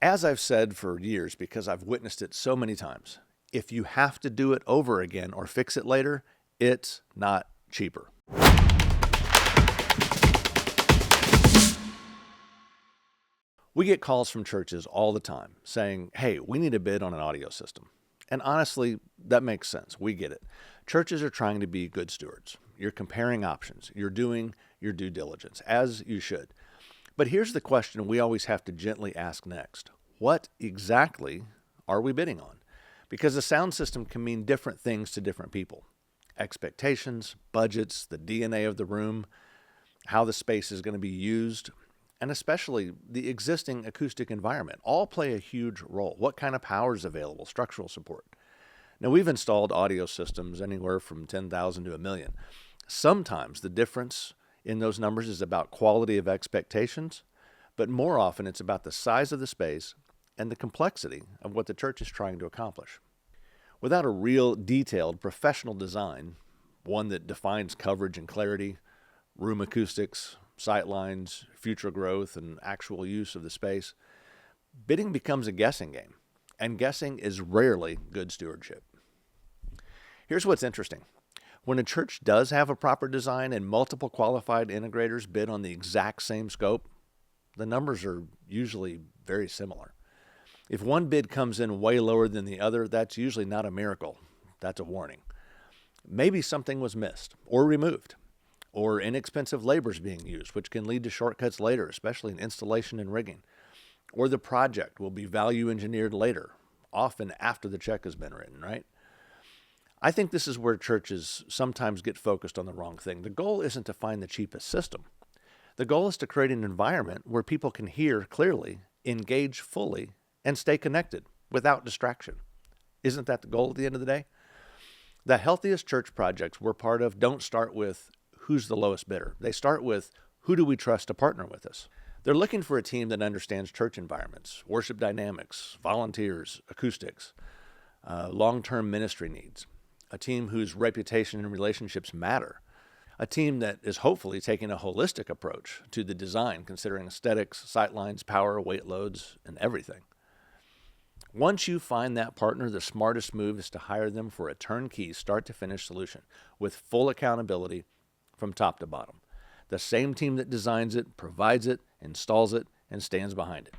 As I've said for years, because I've witnessed it so many times, if you have to do it over again or fix it later, it's not cheaper. We get calls from churches all the time saying, hey, we need a bid on an audio system. And honestly, that makes sense. We get it. Churches are trying to be good stewards. You're comparing options. You're doing your due diligence, as you should. But here's the question we always have to gently ask next. What exactly are we bidding on? Because a sound system can mean different things to different people. Expectations, budgets, the DNA of the room, how the space is going to be used, and especially the existing acoustic environment all play a huge role. What kind of power is available, structural support? Now, we've installed audio systems anywhere from 10,000 to a million. Sometimes the difference in those numbers is about quality of expectations, but more often it's about the size of the space and the complexity of what the church is trying to accomplish. Without a real detailed professional design, one that defines coverage and clarity, room acoustics, sight lines, future growth, and actual use of the space, bidding becomes a guessing game, and guessing is rarely good stewardship. Here's what's interesting. When a church does have a proper design and multiple qualified integrators bid on the exact same scope, the numbers are usually very similar. If one bid comes in way lower than the other, that's usually not a miracle. That's a warning. Maybe something was missed or removed, or inexpensive labor is being used, which can lead to shortcuts later, especially in installation and rigging. Or the project will be value engineered later, often after the check has been written, right? I think this is where churches sometimes get focused on the wrong thing. The goal isn't to find the cheapest system. The goal is to create an environment where people can hear clearly, engage fully, and stay connected without distraction. Isn't that the goal at the end of the day? The healthiest church projects we're part of don't start with who's the lowest bidder. They start with who do we trust to partner with us. They're looking for a team that understands church environments, worship dynamics, volunteers, acoustics, long-term ministry needs, a team whose reputation and relationships matter, a team that is hopefully taking a holistic approach to the design, considering aesthetics, sightlines, power, weight loads, and everything. Once you find that partner, the smartest move is to hire them for a turnkey, start-to-finish solution with full accountability from top to bottom. The same team that designs it, provides it, installs it, and stands behind it.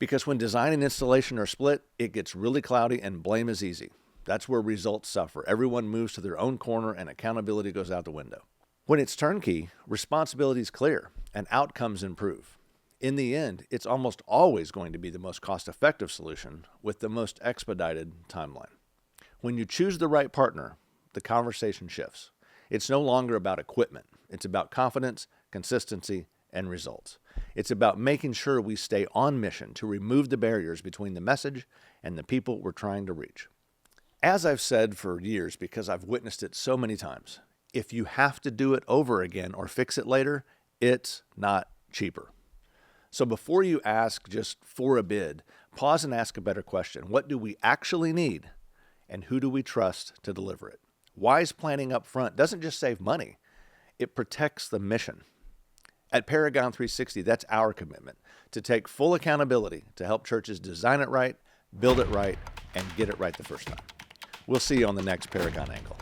Because when design and installation are split, it gets really cloudy and blame is easy. That's where results suffer. Everyone moves to their own corner and accountability goes out the window. When it's turnkey, responsibility is clear and outcomes improve. In the end, it's almost always going to be the most cost-effective solution with the most expedited timeline. When you choose the right partner, the conversation shifts. It's no longer about equipment. It's about confidence, consistency, and results. It's about making sure we stay on mission to remove the barriers between the message and the people we're trying to reach. As I've said for years, because I've witnessed it so many times, if you have to do it over again or fix it later, it's not cheaper. So before you ask just for a bid, pause and ask a better question. What do we actually need, and who do we trust to deliver it? Wise planning up front doesn't just save money, it protects the mission. At Paragon 360, that's our commitment, to take full accountability to help churches design it right, build it right, and get it right the first time. We'll see you on the next Paragon Angle.